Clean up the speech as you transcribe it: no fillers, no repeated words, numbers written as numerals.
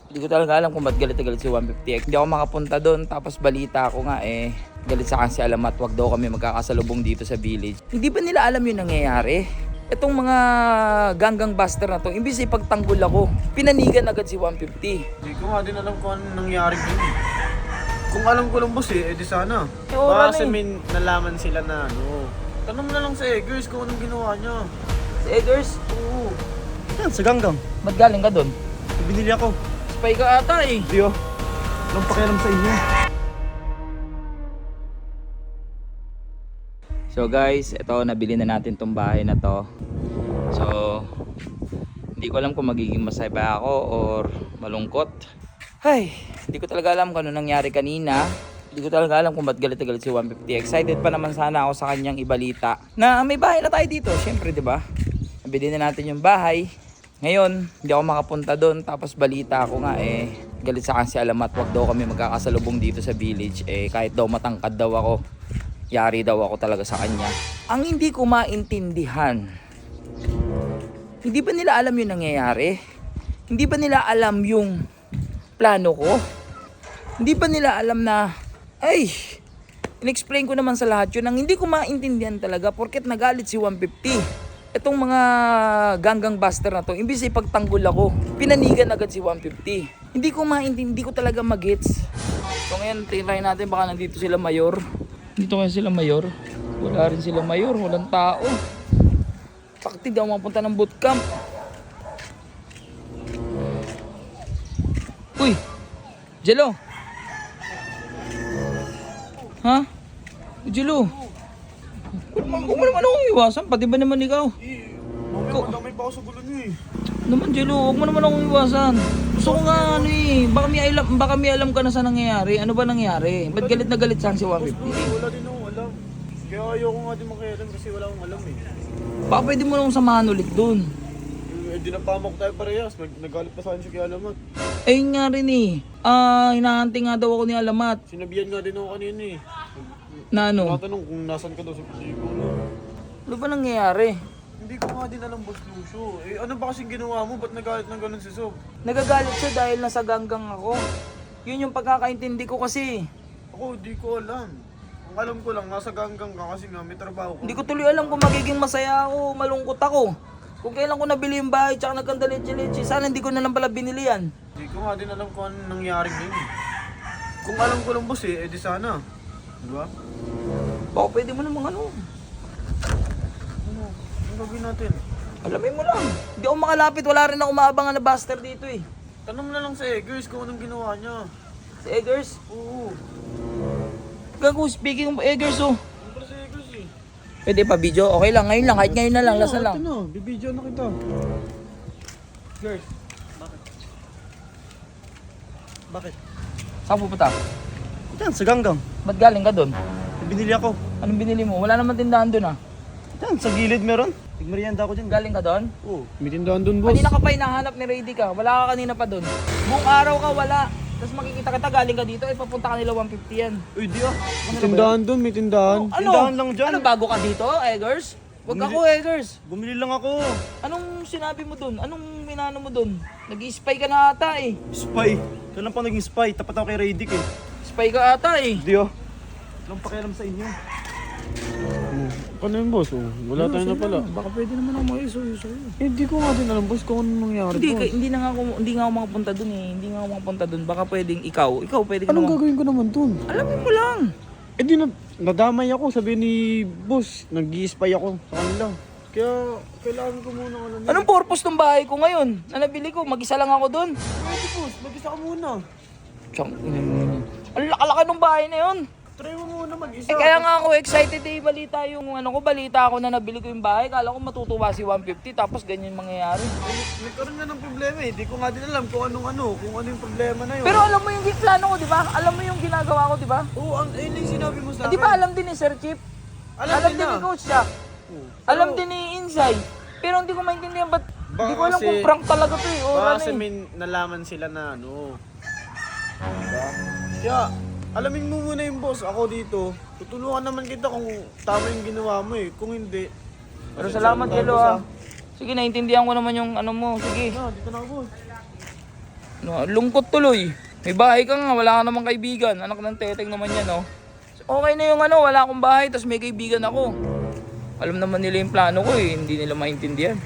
Hindi ko talaga alam kung ba't galit na galit si 150X. Hindi ako makapunta doon, tapos balita ko nga galit sa akin si Alamat, wag daw kami magkakasalubong dito sa village. Hindi ba nila alam yung nangyayari? Itong mga ganggang buster na to, imbis ipagtanggol ako, pinanigan agad si 150. Hindi ko nga din alam kung ano nangyari dun. Kung alam ko lang boss edi sana. Ora Baka kasi na may nalaman sila na ano. Tanong mo na lang sa Eggers kung anong ginawa niya. Si Eggers, Oo. Yan, sa ganggang. ba't galing ka doon? Binili ako. Spy ka ata eh. Di oh. Anong pakialam sa inyo? So guys, ito nabili na natin tong bahay na to. So hindi ko alam kung magiging masaya ba ako or malungkot. Ay, hindi ko talaga alam kung ano nangyari kanina. Hindi ko talaga alam kung ba't galit na galit si 150. Excited pa naman sana ako sa kanyang ibalita na may bahay na tayo dito. Syempre, 'di ba? Nabili na natin yung bahay. Ngayon, hindi ako makapunta doon, tapos balita ko nga galit sa akin si Alamat, wag daw kami magkakasalubong dito sa village. Kahit daw matangkad daw ako, yari daw ako talaga sa kanya. Ang hindi ko maintindihan, hindi ba nila alam yung nangyayari? Hindi ba nila alam yung plano ko? Hindi ba nila alam na, in-explain ko naman sa lahat yun. Ang hindi ko maintindihan talaga, porket nagalit si 150. Itong mga ganggang buster na to, imbis ipagtanggol ako, pinanigan agad si 150. Hindi ko maintindihan, hindi ko talaga magets. So ngayon, try natin, baka nandito sila mayor. Dito kaya sila mayor? Wala rin sila mayor, walang tao. Bakit hindi ako mapunta ng bootcamp? Uy! Jello! Ha? Jello! Huwag mo naman akong iwasan, pati ba naman ikaw? Mamaya madamay pa ako sa gulo niyo Naman Jello, huwag mo naman akong iwasan. Gusto ko nga baka may alam ka na sa nangyayari. Ano ba nangyari? Ba't galit na galit sa akin si 150? Wala din akong alam. Kaya ayoko nga din makialam kasi wala akong alam Baka pwede mo nang samahan ulit dun. Di napamak tayo parehas. Nagalit pa sa akin siya kay Alamat. Ayun nga rin hinahanti nga daw ako ni Alamat. Sinabihan nga din ako kanina Na ano? Natanong kung nasan ka daw sa Pico. Ano ba nangyayari? Hindi ko nga din alam, Boss Lucio. Ano ba kasing ginawa mo? Ba't nagalit ng ganun si Sob? Nagagalit siya dahil nasa ganggang ako. Yun yung pagkakaintindi ko kasi. Ako, di ko alam. Ang alam ko lang, nasa ganggang ka kasi nga may trabaho ka. Hindi ko tuloy alam kung magiging masaya ako, malungkot ako. Kung kailan ko nabili yung bahay tsaka nagkanda leche-leche, sana hindi ko na lang pala binili yan. Hindi ko nga din alam kung anong nangyari ngayon. Kung alam ko lang, boss edi sana. Diba? Baka pwede mo namang ano. Ano gagawin natin? Alamin mo lang. Hindi ako makalapit, wala rin ako maabangan na buster dito eh. Tanong mo na lang sa Eggers kung anong ginawa niya. Si Eggers? Oo. Gago, speaking of Eggers Ano para sa Eggers Pwede pa video? Okay lang, ngayon lang, kahit ngayon na lang, lasa lang. Ito na, bibidyo na kita. Eggers, Bakit? saan pupunta? Yan, sa ganggang. Ba't galing ka doon? Binili ako. Anong binili mo? Wala naman tindahan doon ah. Yan, sa gilid meron. Tigmerienda ako dyan. Galing ka doon? Oo. May tindahan dun, boss. Kanina ka pa hinahanap ni Rady ka. Wala ka kanina pa doon. Buong araw ka wala. Tapos makikita kita galing ka dito, papunta ka nila 150 yan. Uy, di ah. May tindahan dun, may tindahan. Ano? Tindahan lang dyan. Ano, bago ka dito, Eggers? Wag ako, Eggers. Bumili lang ako. Anong sinabi mo doon? Anong minano mo doon? Nag-i-spy ka na ata eh. Spy. Kailan pa naging spy? Tapat ako kay Radic eh. Spy ka ata eh. Di ah. Walang pakialam sa inyo. Ano yun, boss? Wala tayo na pala. Baka pwede naman ako maiso-iso. Hindi ko nga din alam, boss, kung anong nangyari, boss. Hindi nga ako makapunta doon eh. Hindi nga ako makapunta doon. Baka pwedeng ikaw pwede ka Anong naman. gagawin ko naman dun? Alamin mo lang. Di nadamay ako, sabi ni boss, nag-i-spy ako sa kanila. Kaya, kailangan ko muna alam. Anong purpose ng bahay ko ngayon? Na nabili ko, mag-isa lang ako doon. Pwede, boss, mag-isa ka muna. Tiyang, ang laka-laka ng bahay na yun. Try mo muna mag-isa. Kaya nga ako excited balita balita ako na nabili ko yung bahay. Kala ko matutuwa si 150 tapos ganyan mangyayari. Nagkaroon nga ng problema eh. Di ko nga din alam kung ano yung problema na yun. Pero alam mo yung plano ko, di ba? Alam mo yung ginagawa ko, di ba? Oo, ayun yung sinabi mo sa akin. Di ba alam din ni Sir Chip? Alam din ni Coach Jack? Alam din ni Insay? Pero hindi ko maintindihan ba't hindi ko alam kung prank talaga to eh. Baka kasi may nalaman sila na ano. Diba? Kaya, alamin mo muna yung boss. Ako dito, tutulungan naman kita kung tama yung ginawa mo eh. Kung hindi, Pero salamat, Jello ah. Sige, naintindihan ko naman yung ano mo. Sige. dito na ako boss. No, lungkot tuloy. May bahay ka nga, wala ka namang kaibigan. Anak ng teteng naman yan, no? Okay na yung ano, wala akong bahay, tapos may kaibigan ako. Alam naman nila yung plano ko eh, hindi nila maintindihan.